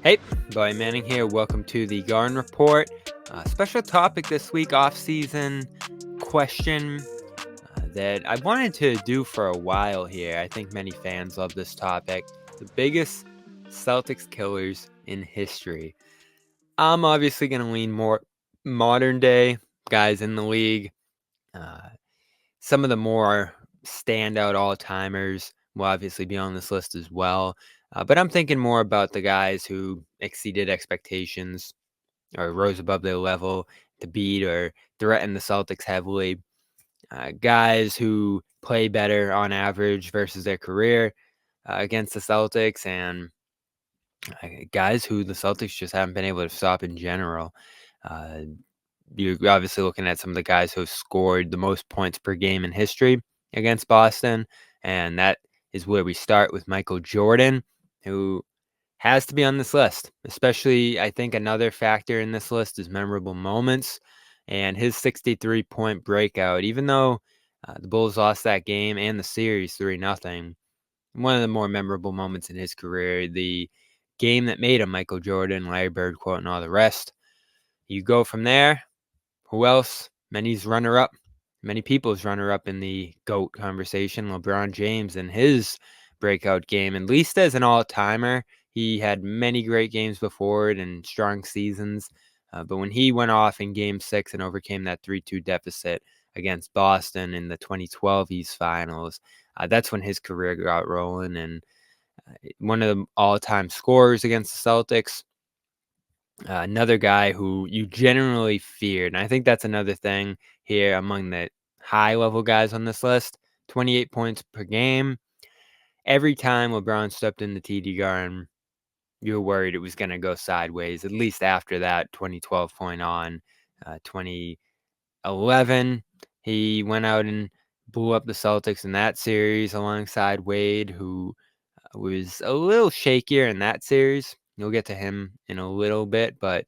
Hey, Boy Manning here. Welcome to the Garden Report. Special topic this week, off-season question that I wanted to do for a while here. I think many fans love this topic. The biggest Celtics killers in history. I'm obviously going to lean more modern day guys in the league. Some of the more standout all-timers will obviously be on this list as well. But I'm thinking more about the guys who exceeded expectations or rose above their level to beat or threaten the Celtics heavily. Guys who play better on average versus their career against the Celtics, and guys who the Celtics just haven't been able to stop in general. Uh, you're obviously looking at some of the guys who have scored the most points per game in history against Boston, and that is where we start with Michael Jordan, who has to be on this list. Especially, I think another factor in this list is memorable moments, and his 63-point breakout. Even though the Bulls lost that game and the series 3-0, one of the more memorable moments in his career, the game that made him Michael Jordan, Larry Bird quote, and all the rest. You go from there. Who else? Many people's runner-up in the GOAT conversation, LeBron James, and his breakout game, at least as an all-timer. He had many great games before it and strong seasons, but when he went off in Game 6 and overcame that 3-2 deficit against Boston in the 2012 East Finals, that's when his career got rolling, and one of the all-time scorers against the Celtics. Another guy who you generally feared, and I think that's another thing here among the high-level guys on this list, 28 points per game. Every time LeBron stepped in the TD Garden, you were worried it was going to go sideways, at least after that 2012 point on. 2011, he went out and blew up the Celtics in that series alongside Wade, who was a little shakier in that series. You'll get to him in a little bit, but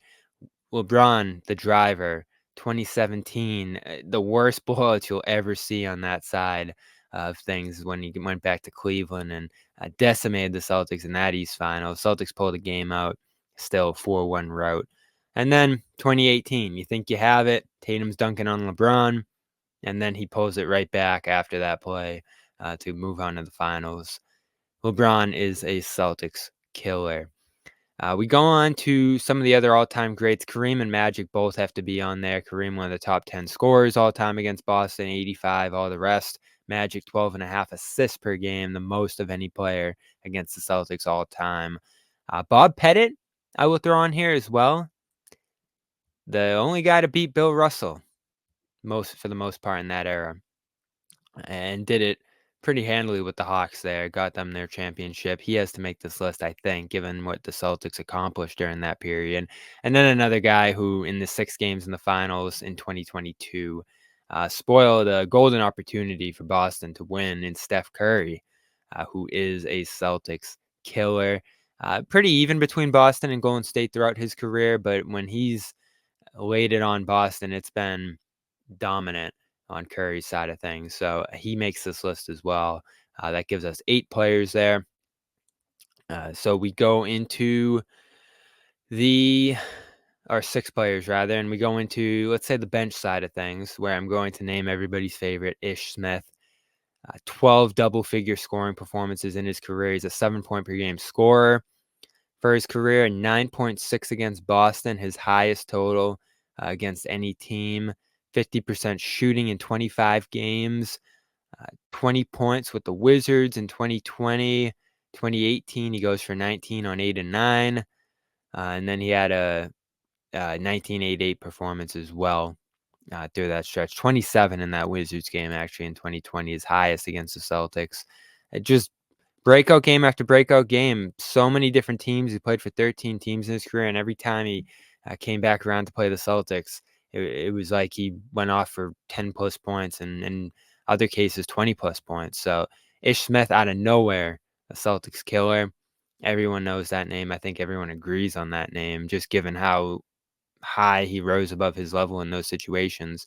LeBron, the driver, 2017, the worst blowouts you'll ever see on that side of things when he went back to Cleveland and decimated the Celtics in that East Final. Celtics pulled the game out, still 4-1 rout. And then 2018, you think you have it. Tatum's dunking on LeBron, and then he pulls it right back after that play to move on to the finals. LeBron is a Celtics killer. We go on to some of the other all-time greats. Kareem and Magic both have to be on there. Kareem, one of the top 10 scorers all-time against Boston, 85, all the rest. Magic, 12.5 assists per game, the most of any player against the Celtics all-time. Bob Pettit, I will throw on here as well. The only guy to beat Bill Russell, for the most part in that era, and did it pretty handily with the Hawks there, got them their championship. He has to make this list, I think, given what the Celtics accomplished during that period. And then another guy who, in the 6 games in the finals in 2022, spoiled a golden opportunity for Boston to win in Steph Curry, who is a Celtics killer. Pretty even between Boston and Golden State throughout his career, but when he's laid it on Boston, it's been dominant on Curry's side of things. So he makes this list as well. That gives us 8 players there. So we go into or 6 players rather, and we go into, let's say, the bench side of things, where I'm going to name everybody's favorite, Ish Smith. 12 double-figure scoring performances in his career. He's a 7-point per game scorer for his career, 9.6 against Boston, his highest total against any team. 50% shooting in 25 games, 20 points with the Wizards in 2020. 2018, he goes for 19 on 8 and 9. And then he had a 1988 performance as well through that stretch. 27 in that Wizards game, actually, in 2020, his highest against the Celtics. Just breakout game after breakout game. So many different teams. He played for 13 teams in his career, and every time he came back around to play the Celtics, it was like he went off for 10-plus points, and in other cases, 20-plus points. So Ish Smith out of nowhere, a Celtics killer. Everyone knows that name. I think everyone agrees on that name, just given how high he rose above his level in those situations.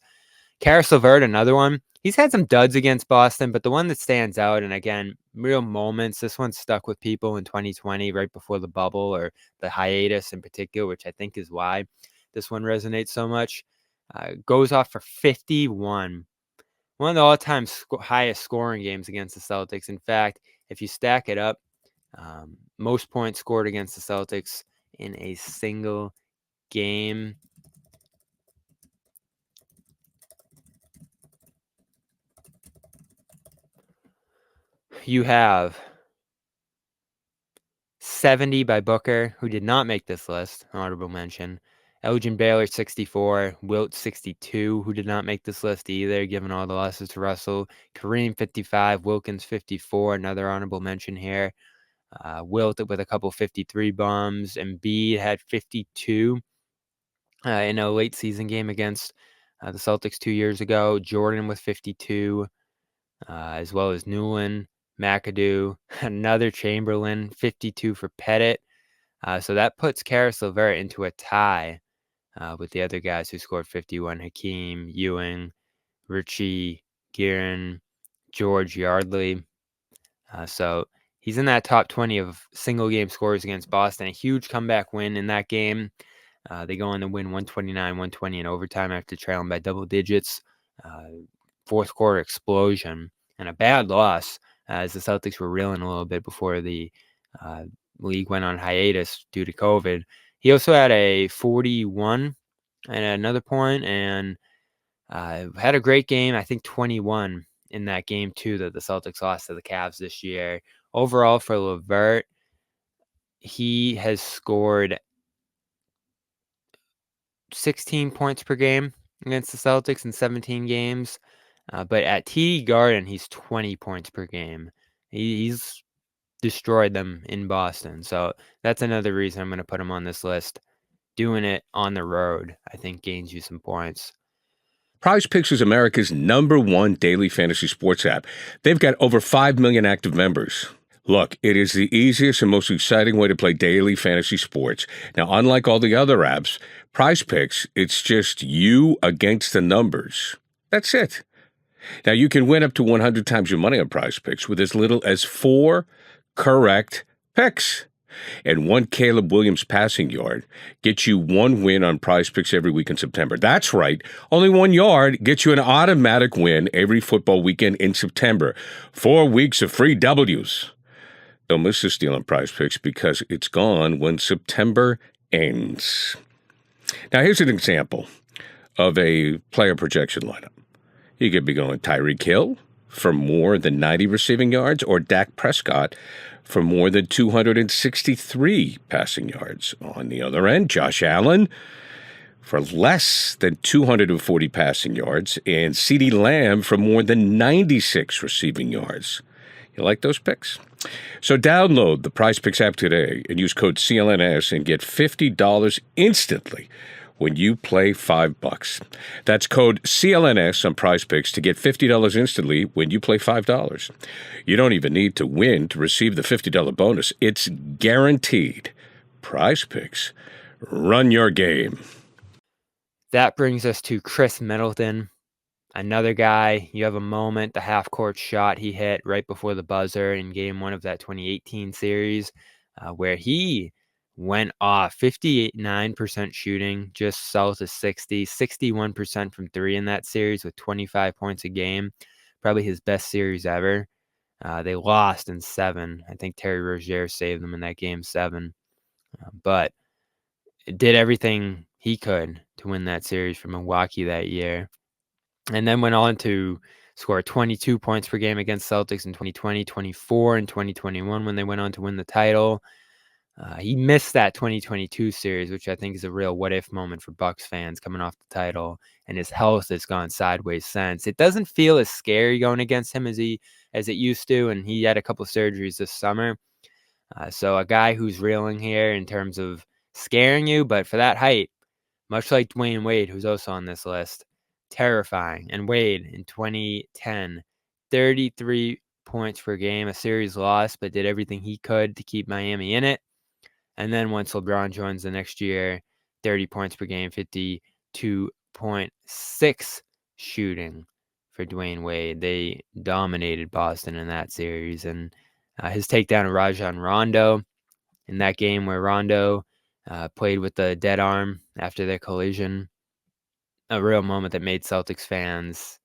Karis LeVert, another one. He's had some duds against Boston, but the one that stands out, and again, real moments, this one stuck with people in 2020, right before the bubble or the hiatus in particular, which I think is why this one resonates so much. Goes off for 51. One of the all-time highest scoring games against the Celtics. In fact, if you stack it up, most points scored against the Celtics in a single game. You have 70 by Booker, who did not make this list, honorable mention. Elgin Baylor, 64. Wilt, 62, who did not make this list either, given all the losses to Russell. Kareem, 55. Wilkins, 54, another honorable mention here. Wilt with a couple 53 bombs. Embiid had 52 in a late season game against the Celtics 2 years ago. Jordan with 52, as well as Newland, McAdoo, another Chamberlain, 52 for Pettit. So that puts Karis LeVert into a tie with the other guys who scored 51, Hakeem, Ewing, Richie, Guerin, George Yardley. So he's in that top 20 of single game scores against Boston. A huge comeback win in that game. They go on to win 129-120 in overtime after trailing by double digits. Fourth quarter explosion and a bad loss as the Celtics were reeling a little bit before the league went on hiatus due to COVID. He also had a 41 and another point and had a great game. I think 21 in that game too that the Celtics lost to the Cavs this year. Overall for LeVert, he has scored 16 points per game against the Celtics in 17 games. But at TD Garden, he's 20 points per game. He's destroyed them in Boston. So that's another reason I'm going to put him on this list. Doing it on the road, I think, gains you some points. Prize Picks is America's #1 daily fantasy sports app. They've got over 5 million active members. Look, it is the easiest and most exciting way to play daily fantasy sports. Now, unlike all the other apps, Prize Picks, it's just you against the numbers. That's it. Now, you can win up to 100 times your money on Prize Picks with as little as 4 correct picks. And one Caleb Williams passing yard gets you 1 win on Prize Picks every week in September. That's right. Only 1 yard gets you an automatic win every football weekend in September. 4 weeks of free W's. Don't miss this deal on Prize Picks because it's gone when September ends. Now, here's an example of a player projection lineup. You could be going Tyreek Hill for more than 90 receiving yards or Dak Prescott for more than 263 passing yards. On the other end, Josh Allen for less than 240 passing yards and CeeDee Lamb for more than 96 receiving yards. You like those picks? So download the Prize Picks app today and use code CLNS and get $50 instantly when you play $5. That's code CLNS on Prize Picks to get $50 instantly when you play $5. You don't even need to win to receive the $50 bonus. It's guaranteed. Prize Picks. Run your game. That brings us to Chris Middleton. Another guy, you have a moment, the half-court shot he hit right before the buzzer in Game 1 of that 2018 series, where he went off 59% shooting, just south of 60, 61% from 3 in that series with 25 points a game. Probably his best series ever. They lost in 7. I think Terry Rozier saved them in that Game 7. But it did everything he could to win that series for Milwaukee that year. And then went on to score 22 points per game against Celtics in 2020, 24 in 2021 when they went on to win the title. He missed that 2022 series, which I think is a real what-if moment for Bucks fans coming off the title, and his health has gone sideways since. It doesn't feel as scary going against him as it used to, and he had a couple surgeries this summer. So a guy who's reeling here in terms of scaring you, but for that height, much like Dwayne Wade, who's also on this list, terrifying. And Wade in 2010, 33 points per game, a series loss, but did everything he could to keep Miami in it. And then once LeBron joins the next year, 30 points per game, 52.6 shooting for Dwayne Wade. They dominated Boston in that series, and his takedown of Rajon Rondo in that game where Rondo played with the dead arm after their collision, a real moment that made Celtics fans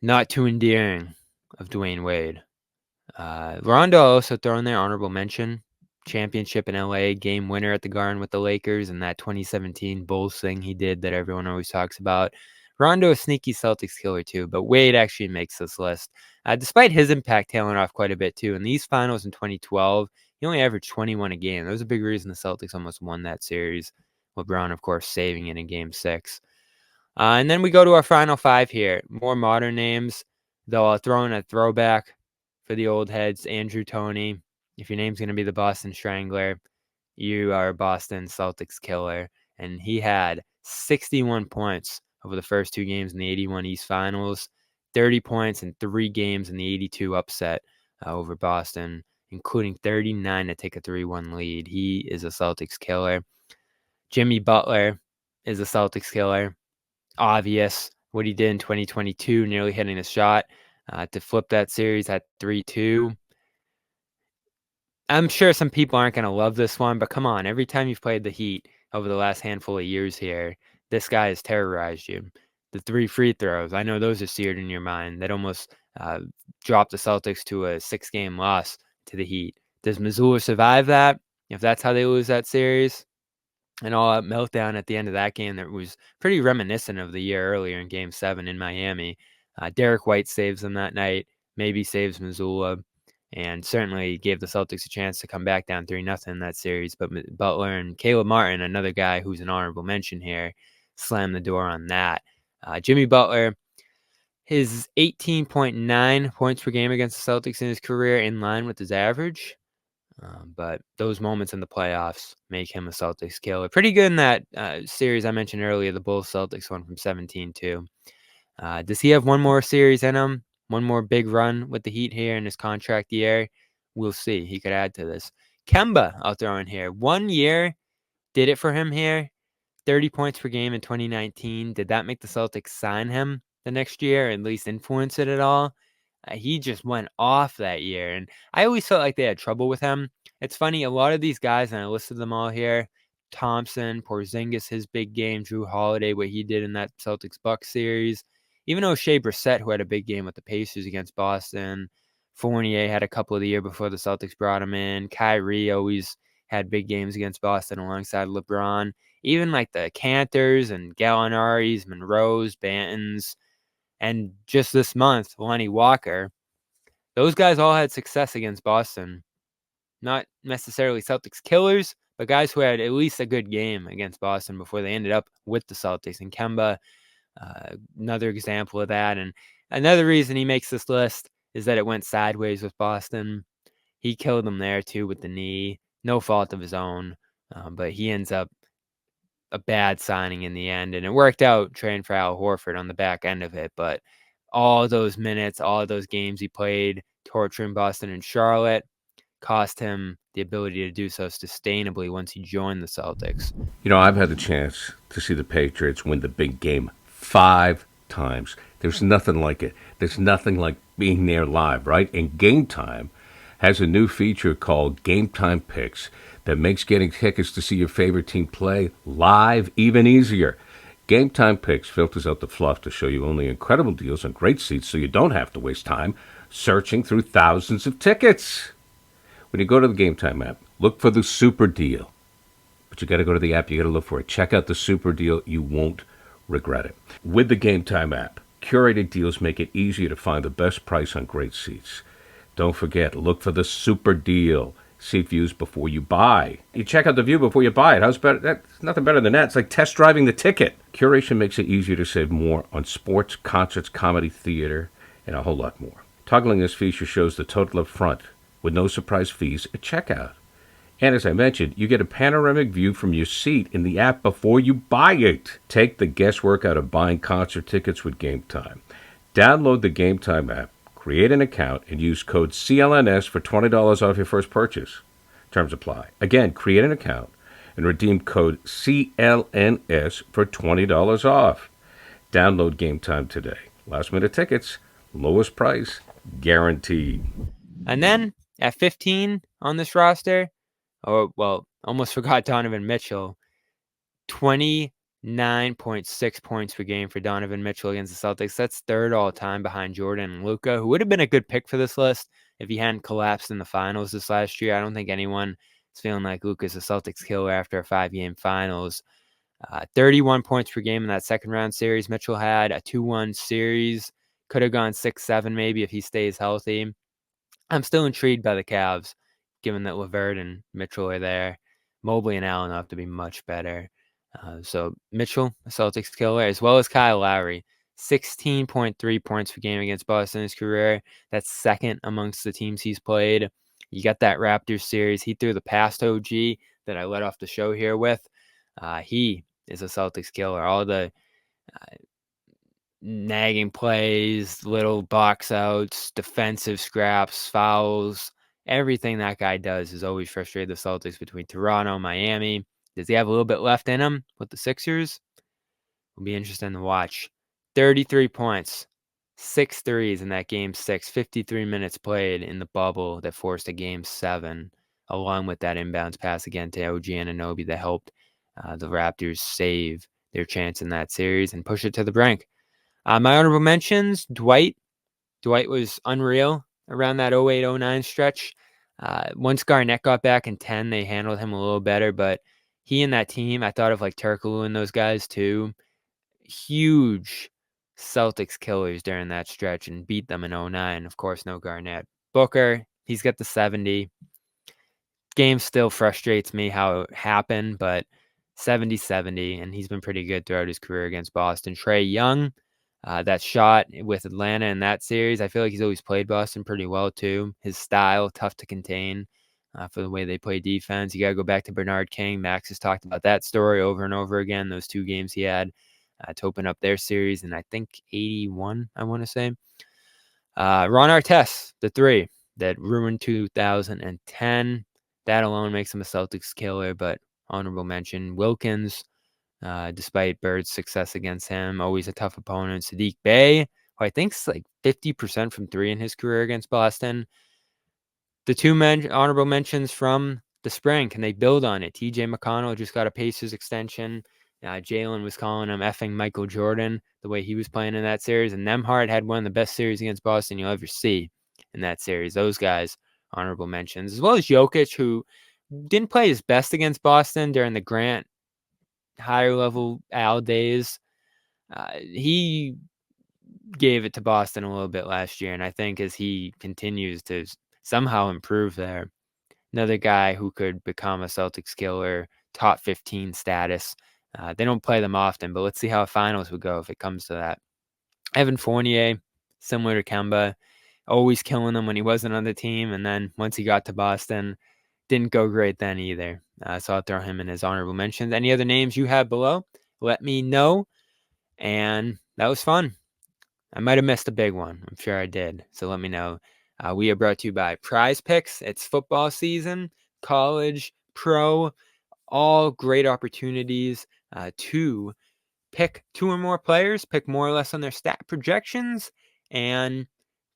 not too endearing of Dwayne Wade. Rondo also thrown their honorable mention. Championship in LA, game winner at the Garden with the Lakers, and that 2017 Bulls thing he did that everyone always talks about. Rondo a sneaky Celtics killer too, but Wade actually makes this list. Despite his impact tailing off quite a bit too. In these finals in 2012, he only averaged 21 a game. That was a big reason the Celtics almost won that series. LeBron, of course, saving it in Game 6. And then we go to our final five here. More modern names, though I'll throw in a throwback for the old heads. Andrew Toney. If your name's going to be the Boston Strangler, you are a Boston Celtics killer. And he had 61 points over the first two games in the 81 East Finals, 30 points in 3 games in the 82 upset over Boston, including 39 to take a 3-1 lead. He is a Celtics killer. Jimmy Butler is a Celtics killer. Obvious what he did in 2022, nearly hitting a shot to flip that series at 3-2. I'm sure some people aren't going to love this one, but come on, every time you've played the Heat over the last handful of years here, this guy has terrorized you. The 3 free throws, I know those are seared in your mind. That almost dropped the Celtics to a 6-game loss to the Heat. Does Missoula survive that? If that's how they lose that series? An all-out meltdown at the end of that game that was pretty reminiscent of the year earlier in Game 7 in Miami. Derek White saves them that night, maybe saves Missoula, and certainly gave the Celtics a chance to come back down 3-0 in that series. But Butler and Caleb Martin, another guy who's an honorable mention here, slammed the door on that. Jimmy Butler, his 18.9 points per game against the Celtics in his career, in line with his average. But those moments in the playoffs make him a Celtics killer. Pretty good in that series I mentioned earlier, the Bulls Celtics one from 17 too. Does he have one more series in him? One more big run with the Heat here in his contract year? We'll see. He could add to this. Kemba, I'll throw in here. 1 year did it for him here. 30 points per game in 2019. Did that make the Celtics sign him the next year, or at least influence it at all? He just went off that year, and I always felt like they had trouble with him. It's funny, a lot of these guys, and I listed them all here, Thompson, Porzingis, his big game, Drew Holiday, what he did in that Celtics-Bucks series, even O'Shea Brissett, who had a big game with the Pacers against Boston. Fournier had a couple of the year before the Celtics brought him in. Kyrie always had big games against Boston alongside LeBron. Even like the Cantors and Gallinaris, Monroes, Bantons, and just this month, Lonnie Walker, those guys all had success against Boston. Not necessarily Celtics killers, but guys who had at least a good game against Boston before they ended up with the Celtics. And Kemba, another example of that. And another reason he makes this list is that it went sideways with Boston. He killed them there too with the knee. No fault of his own, but he ends up a bad signing in the end, and it worked out trading for Al Horford on the back end of it. But all those minutes, all those games he played, torturing Boston and Charlotte, cost him the ability to do so sustainably once he joined the Celtics. You know, I've had the chance to see the Patriots win the big game 5 times. There's nothing like it. There's nothing like being there live, right? And Game Time has a new feature called Game Time Picks that makes getting tickets to see your favorite team play live even easier. Game Time Picks filters out the fluff to show you only incredible deals on great seats so you don't have to waste time searching through thousands of tickets. When you go to the Game Time app, look for the super deal. But you got to go to the app, you got to look for it. Check out the super deal. You won't regret it. With the Game Time app, curated deals make it easier to find the best price on great seats. Don't forget, look for the super deal. See views before you buy. You check out the view before you buy it. How's better? That's nothing better than that. It's like test driving the ticket. Curation makes it easier to save more on sports, concerts, comedy, theater, and a whole lot more. Toggling this feature shows the total up front with no surprise fees at checkout. And as I mentioned, you get a panoramic view from your seat in the app before you buy it. Take the guesswork out of buying concert tickets with Game Time. Download the Game Time app, create an account, and use code CLNS for $20 off your first purchase. Terms apply. Again, create an account and redeem code CLNS for $20 off. Download Game Time today. Last minute tickets, lowest price, guaranteed. And then at 15 on this roster, almost forgot Donovan Mitchell. 29.6 points per game for Donovan Mitchell against the Celtics. That's third all time behind Jordan and Luka, who would have been a good pick for this list if he hadn't collapsed in the finals this last year. I don't think anyone is feeling like Luka's a Celtics killer after a 5-game finals. 31 points per game in that second round series. Mitchell had a 2-1 series. Could have gone 6-7 maybe if he stays healthy. I'm still intrigued by the Cavs, given that LeVert and Mitchell are there. Mobley and Allen have to be much better. So Mitchell, a Celtics killer, as well as Kyle Lowry. 16.3 points per game against Boston in his career. That's second amongst the teams he's played. You got that Raptors series. He threw the past OG that I led off the show here with. He is a Celtics killer. All the nagging plays, little box outs, defensive scraps, fouls, everything that guy does has always frustrated the Celtics between Toronto, Miami. Does he have a little bit left in him with the Sixers? Will be interesting to watch. 33 points, 6 threes in that game 6, 53 minutes played in the bubble that forced a game 7, along with that inbounds pass again to OG Anunoby that helped the Raptors save their chance in that series and push it to the brink. My honorable mentions, Dwight. Dwight was unreal around that 08-09 stretch. Once Garnett got back in 10, they handled him a little better, but he and that team, I thought of like Turkoglu and those guys too. Huge Celtics killers during that stretch and beat them in 09. Of course, no Garnett. Booker, he's got the 70. Game still frustrates me how it happened, but 70-70, and he's been pretty good throughout his career against Boston. Trae Young, that shot with Atlanta in that series, I feel like he's always played Boston pretty well too. His style, tough to contain for the way they play defense. You got to go back to Bernard King. Max has talked about that story over and over again, those 2 games he had to open up their series, and I think 81, I want to say. Ron Artest, the 3 that ruined 2010. That alone makes him a Celtics killer, but honorable mention. Wilkins, despite Bird's success against him, always a tough opponent. Sadiq Bey, who I think's like 50% from 3 in his career against Boston. The 2 honorable mentions from the spring, can they build on it? TJ McConnell just got a Pacers extension. Jalen was calling him effing Michael Jordan, the way he was playing in that series. And Nembhard had one of the best series against Boston you'll ever see in that series. Those guys, honorable mentions, as well as Jokic, who didn't play his best against Boston during the Grant higher level Al days. He gave it to Boston a little bit last year, and I think as he continues to somehow improve there, another guy who could become a Celtics killer, top 15 status. They don't play them often, but let's see how finals would go if it comes to that. Evan Fournier, similar to Kemba, always killing them when he wasn't on the team, and then once he got to Boston, didn't go great then either. So I'll throw him in as honorable mentions. Any other names you have below, let me know. And that was fun. I might have missed a big one. I'm sure I did. So let me know. We are brought to you by Prize Picks. It's football season, college, pro, all great opportunities to pick 2 or more players, pick more or less on their stat projections, and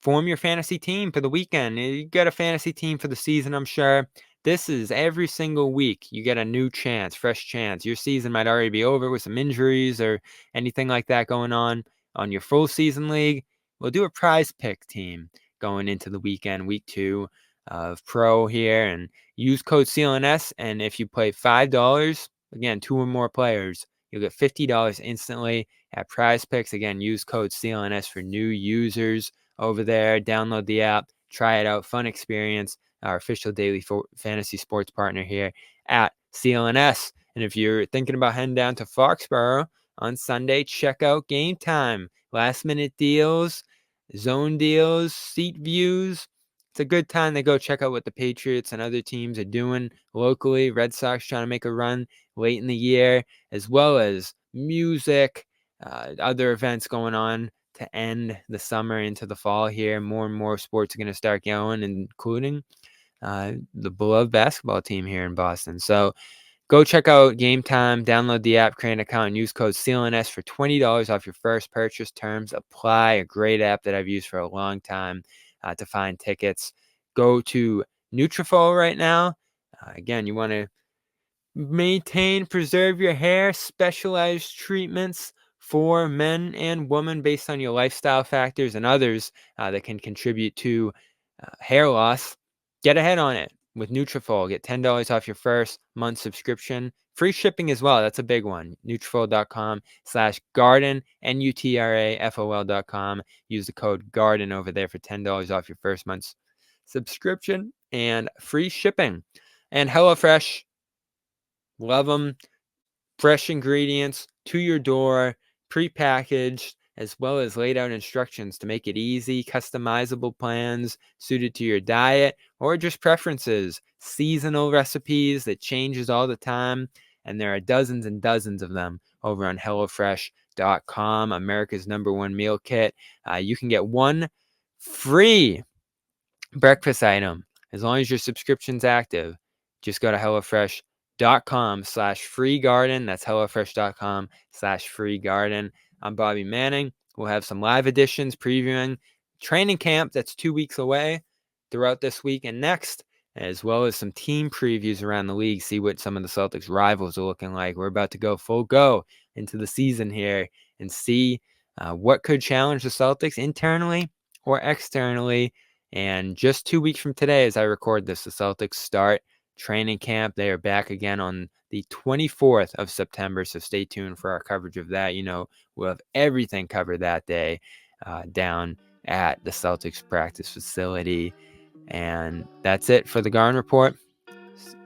form your fantasy team for the weekend. You got a fantasy team for the season, I'm sure. This is every single week. You get a new chance, fresh chance. Your season might already be over with some injuries or anything like that going on your full season league. We'll do a prize pick team going into the weekend, week 2 of pro here, and use code CLNS. And if you play $5, again, 2 or more players, you'll get $50 instantly at Prize Picks. Again, use code CLNS for new users over there. Download the app, try it out. Fun experience. Our official daily fantasy sports partner here at CLNS. And if you're thinking about heading down to Foxborough on Sunday, check out Game Time. Last minute deals, zone deals, seat views. It's a good time to go check out what the Patriots and other teams are doing locally. Red Sox trying to make a run late in the year, as well as music, other events going on to end the summer into the fall here. More and more sports are going to start going, including the beloved basketball team here in Boston. So Go check out Game Time, download the app, create an account, and use code CLNS for $20 off your first purchase. Terms apply. A great app that I've used for a long time to find tickets. Go to Nutrafol right now. Again, you want to preserve your hair, specialized treatments for men and women based on your lifestyle factors and others that can contribute to hair loss. Get ahead on it with Nutrafol. Get $10 off your first month subscription. Free shipping as well. That's a big one. Nutrafol.com/garden, NUTRAFOL.com. Use the code GARDEN over there for $10 off your first month's subscription and free shipping. And HelloFresh, love them. Fresh ingredients to your door, pre-packaged, as well as laid out instructions to make it easy, customizable plans suited to your diet or just preferences, seasonal recipes that changes all the time, and there are dozens and dozens of them over on HelloFresh.com, America's #1 meal kit. You can get one free breakfast item as long as your subscription's active. Just go to HelloFresh.com/freegarden. That's HelloFresh.com/freegarden. I'm Bobby Manning. We'll have some live editions previewing training camp that's 2 weeks away throughout this week and next, as well as some team previews around the league, see what some of the Celtics rivals are looking like. We're about to go full go into the season here and see what could challenge the Celtics internally or externally. And just 2 weeks from today, as I record this, the Celtics start training camp. They are back again on the 24th of September, so stay tuned for our coverage of that. We'll have everything covered that day down at the Celtics practice facility. And that's it for the Garden Report.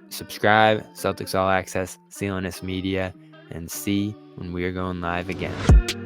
Subscribe, Celtics All Access, CLNS Media, and see when we are going live again.